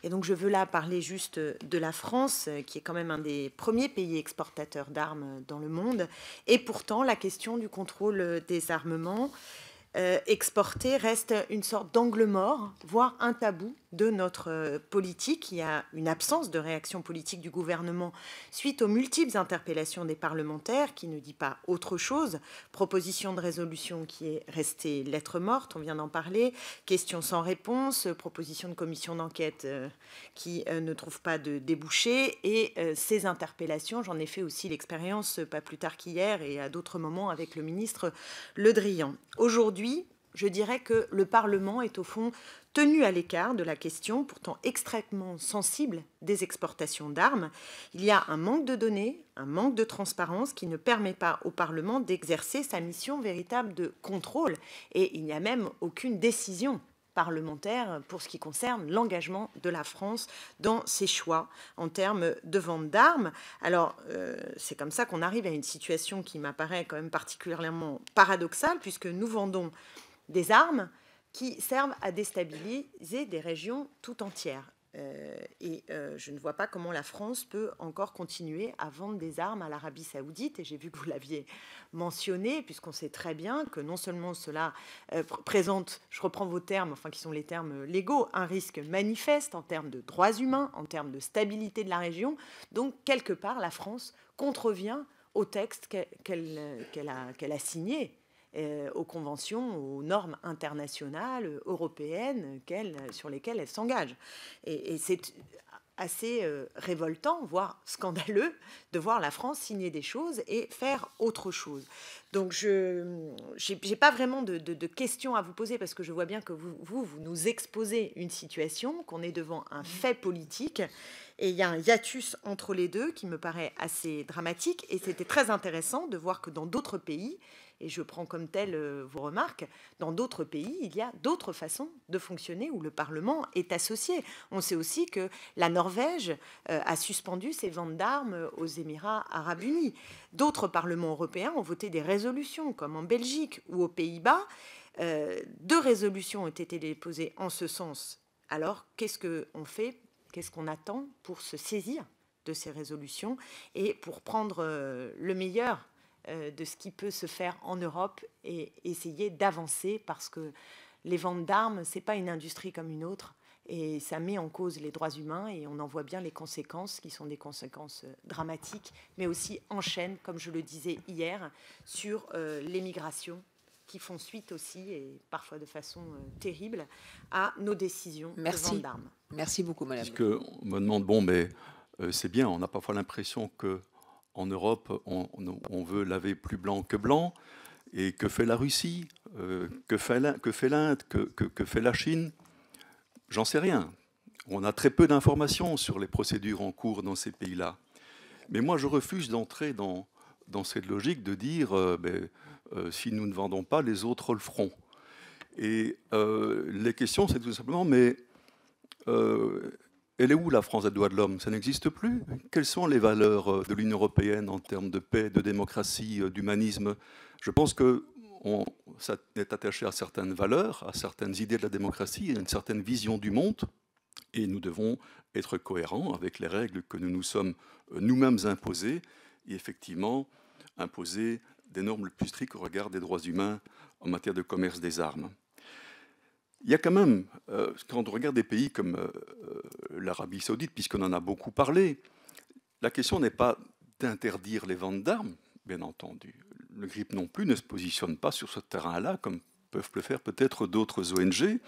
Et donc je veux là parler juste de la France, qui est quand même un des premiers pays exportateurs d'armes dans le monde. Et pourtant, la question du contrôle des armements exportés reste une sorte d'angle mort, voire un tabou de notre politique. Il y a une absence de réaction politique du gouvernement suite aux multiples interpellations des parlementaires qui ne dit pas autre chose. Proposition de résolution qui est restée lettre morte, on vient d'en parler. Question sans réponse, proposition de commission d'enquête qui ne trouve pas de débouché. Et ces interpellations, j'en ai fait aussi l'expérience pas plus tard qu'hier et à d'autres moments avec le ministre Le Drian. Aujourd'hui, je dirais que le Parlement est au fond tenu à l'écart de la question, pourtant extrêmement sensible, des exportations d'armes. Il y a un manque de données, un manque de transparence qui ne permet pas au Parlement d'exercer sa mission véritable de contrôle. Et il n'y a même aucune décision parlementaire pour ce qui concerne l'engagement de la France dans ses choix en termes de vente d'armes. Alors, c'est comme ça qu'on arrive à une situation qui m'apparaît quand même particulièrement paradoxale, puisque nous vendons des armes qui servent à déstabiliser des régions tout entières. Je ne vois pas comment la France peut encore continuer à vendre des armes à l'Arabie Saoudite. Et j'ai vu que vous l'aviez mentionné, puisqu'on sait très bien que non seulement cela présente, je reprends vos termes, enfin qui sont les termes légaux, un risque manifeste en termes de droits humains, en termes de stabilité de la région. Donc, quelque part, la France contrevient au texte qu'elle a signé, aux conventions, aux normes internationales, européennes sur lesquelles elle s'engage. Et c'est assez révoltant, voire scandaleux, de voir la France signer des choses et faire autre chose. Donc, je n'ai pas vraiment de questions à vous poser, parce que je vois bien que vous nous exposez une situation, qu'on est devant un fait politique, et il y a un hiatus entre les deux qui me paraît assez dramatique. Et c'était très intéressant de voir que dans d'autres pays, et je prends comme tel vos remarques, dans d'autres pays, il y a d'autres façons de fonctionner où le Parlement est associé. On sait aussi que la Norvège a suspendu ses ventes d'armes aux Émirats arabes unis. D'autres parlements européens ont voté des résolutions, comme en Belgique ou aux Pays-Bas. 2 résolutions ont été déposées en ce sens. Alors, qu'est-ce qu'on fait? Qu'est-ce qu'on attend pour se saisir de ces résolutions et pour prendre le meilleur de ce qui peut se faire en Europe et essayer d'avancer, parce que les ventes d'armes, ce n'est pas une industrie comme une autre, et ça met en cause les droits humains, et on en voit bien les conséquences, qui sont des conséquences dramatiques, mais aussi en chaîne, comme je le disais hier, sur les migrations, qui font suite aussi, et parfois de façon terrible, à nos décisions de vente d'armes. Merci beaucoup, madame. Parce qu'on me demande, bon, mais c'est bien, on a parfois l'impression qu'en Europe, on veut laver plus blanc que blanc. Et que fait la Russie? Que fait l'Inde? Que fait la Chine? J'en sais rien. On a très peu d'informations sur les procédures en cours dans ces pays-là. Mais moi, je refuse d'entrer dans cette logique de dire si nous ne vendons pas, les autres le feront. Et les questions, c'est tout simplement, mais elle est où la France des droits de l'homme? Ça n'existe plus. Quelles sont les valeurs de l'Union européenne en termes de paix, de démocratie, d'humanisme? Je pense que ça est attaché à certaines valeurs, à certaines idées de la démocratie, à une certaine vision du monde, et nous devons être cohérents avec les règles que nous nous sommes nous-mêmes imposées, et effectivement imposer des normes les plus strictes au regard des droits humains en matière de commerce des armes. Il y a quand même, quand on regarde des pays comme l'Arabie Saoudite, puisqu'on en a beaucoup parlé, la question n'est pas d'interdire les ventes d'armes, bien entendu. Le GRIP non plus ne se positionne pas sur ce terrain-là, comme peuvent le faire peut-être d'autres ONG.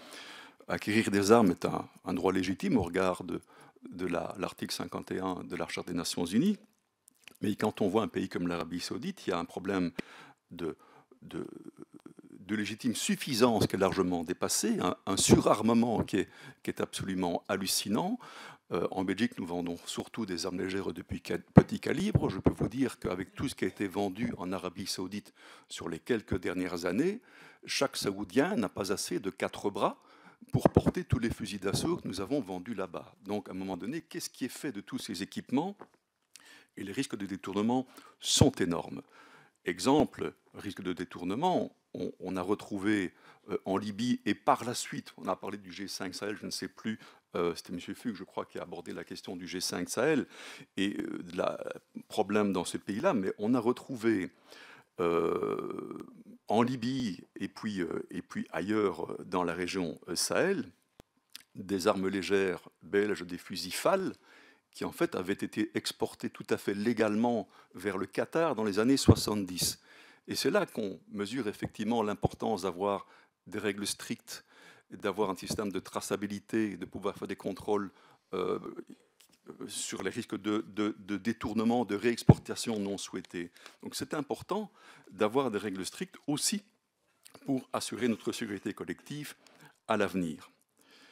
Acquérir des armes est un droit légitime au regard de l'article 51 de la Charte des Nations Unies. Mais quand on voit un pays comme l'Arabie Saoudite, il y a un problème de légitime suffisance qui est largement dépassé, un surarmement qui est absolument hallucinant. En Belgique, nous vendons surtout des armes légères de petit calibre. Je peux vous dire qu'avec tout ce qui a été vendu en Arabie Saoudite sur les quelques dernières années, chaque Saoudien n'a pas assez de 4 bras pour porter tous les fusils d'assaut que nous avons vendus là-bas. Donc, à un moment donné, qu'est-ce qui est fait de tous ces équipements? Et les risques de détournement sont énormes. Exemple, risque de détournement, on a retrouvé en Libye, et par la suite, on a parlé du G5 Sahel, je ne sais plus c'était M. Fuchs, je crois, qui a abordé la question du G5 Sahel et de la problème dans ce pays-là, mais on a retrouvé en Libye et puis ailleurs dans la région Sahel des armes légères belges, des fusils FAL, qui en fait avaient été exportés tout à fait légalement vers le Qatar dans les années 70. Et c'est là qu'on mesure effectivement l'importance d'avoir des règles strictes, d'avoir un système de traçabilité, de pouvoir faire des contrôles sur les risques de détournement, de réexportation non souhaitée. Donc c'est important d'avoir des règles strictes aussi pour assurer notre sécurité collective à l'avenir.